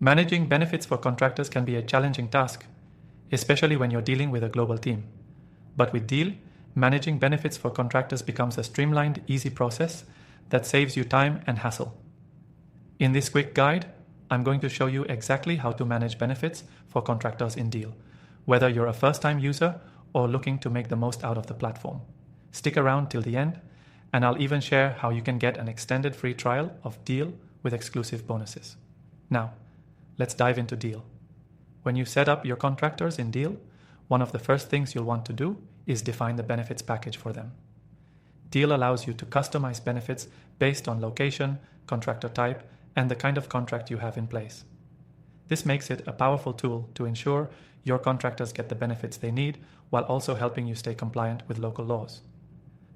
Managing benefits for contractors can be a challenging task, especially when you're dealing with a global team. But with Deel, managing benefits for contractors becomes a streamlined, easy process that saves you time and hassle. In this quick guide, I'm going to show you exactly how to manage benefits for contractors in Deel, whether you're a first-time user or looking to make the most out of the platform. Stick around till the end, and I'll even share how you can get an extended free trial of Deel with exclusive bonuses. Now, let's dive into Deel. When you set up your contractors in Deel, one of the first things you'll want to do is define the benefits package for them. Deel allows you to customize benefits based on location, contractor type, and the kind of contract you have in place. This makes it a powerful tool to ensure your contractors get the benefits they need while also helping you stay compliant with local laws.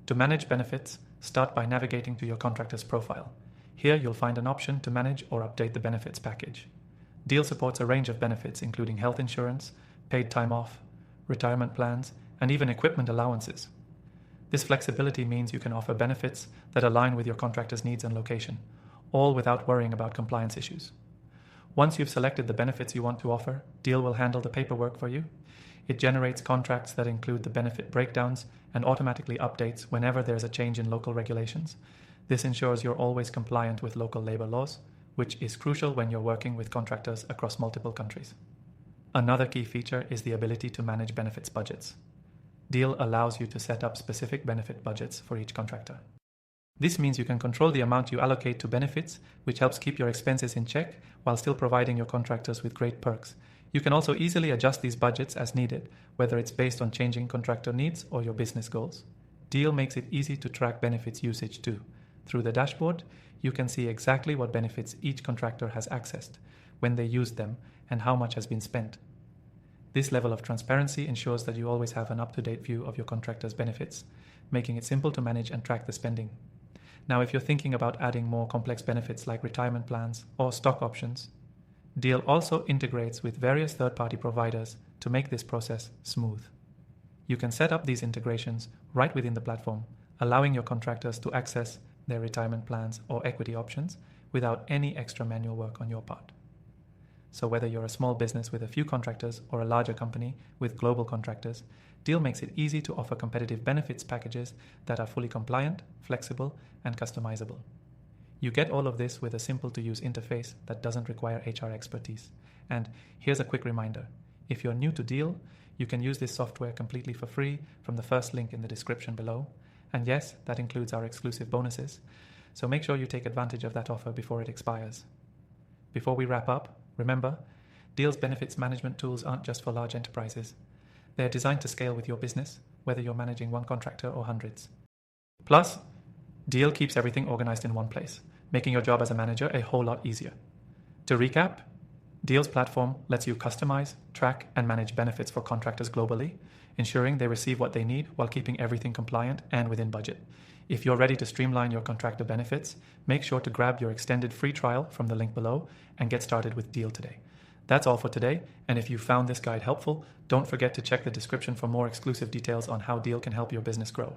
To manage benefits, start by navigating to your contractor's profile. Here you'll find an option to manage or update the benefits package. Deel supports a range of benefits including health insurance, paid time off, retirement plans, and even equipment allowances. This flexibility means you can offer benefits that align with your contractor's needs and location, all without worrying about compliance issues. Once you've selected the benefits you want to offer, Deel will handle the paperwork for you. It generates contracts that include the benefit breakdowns and automatically updates whenever there's a change in local regulations. This ensures you're always compliant with local labor laws, which is crucial when you're working with contractors across multiple countries. Another key feature is the ability to manage benefits budgets. Deel allows you to set up specific benefit budgets for each contractor. This means you can control the amount you allocate to benefits, which helps keep your expenses in check while still providing your contractors with great perks. You can also easily adjust these budgets as needed, whether it's based on changing contractor needs or your business goals. Deel makes it easy to track benefits usage too. Through the dashboard, you can see exactly what benefits each contractor has accessed, when they used them, and how much has been spent. This level of transparency ensures that you always have an up-to-date view of your contractor's benefits, making it simple to manage and track the spending. Now, if you're thinking about adding more complex benefits like retirement plans or stock options, Deel also integrates with various third-party providers to make this process smooth. You can set up these integrations right within the platform, allowing your contractors to access their retirement plans or equity options without any extra manual work on your part. So whether you're a small business with a few contractors or a larger company with global contractors, Deel makes it easy to offer competitive benefits packages that are fully compliant, flexible, and customizable. You get all of this with a simple-to-use interface that doesn't require HR expertise. And here's a quick reminder. If you're new to Deel, you can use this software completely for free from the first link in the description below. And yes, that includes our exclusive bonuses. So make sure you take advantage of that offer before it expires. Before we wrap up, remember, Deel's benefits management tools aren't just for large enterprises. They're designed to scale with your business, whether you're managing one contractor or hundreds. Plus, Deel keeps everything organized in one place, making your job as a manager a whole lot easier. To recap, Deel's platform lets you customize, track, and manage benefits for contractors globally, ensuring they receive what they need while keeping everything compliant and within budget. If you're ready to streamline your contractor benefits, make sure to grab your extended free trial from the link below and get started with Deel today. That's all for today, and if you found this guide helpful, don't forget to check the description for more exclusive details on how Deel can help your business grow.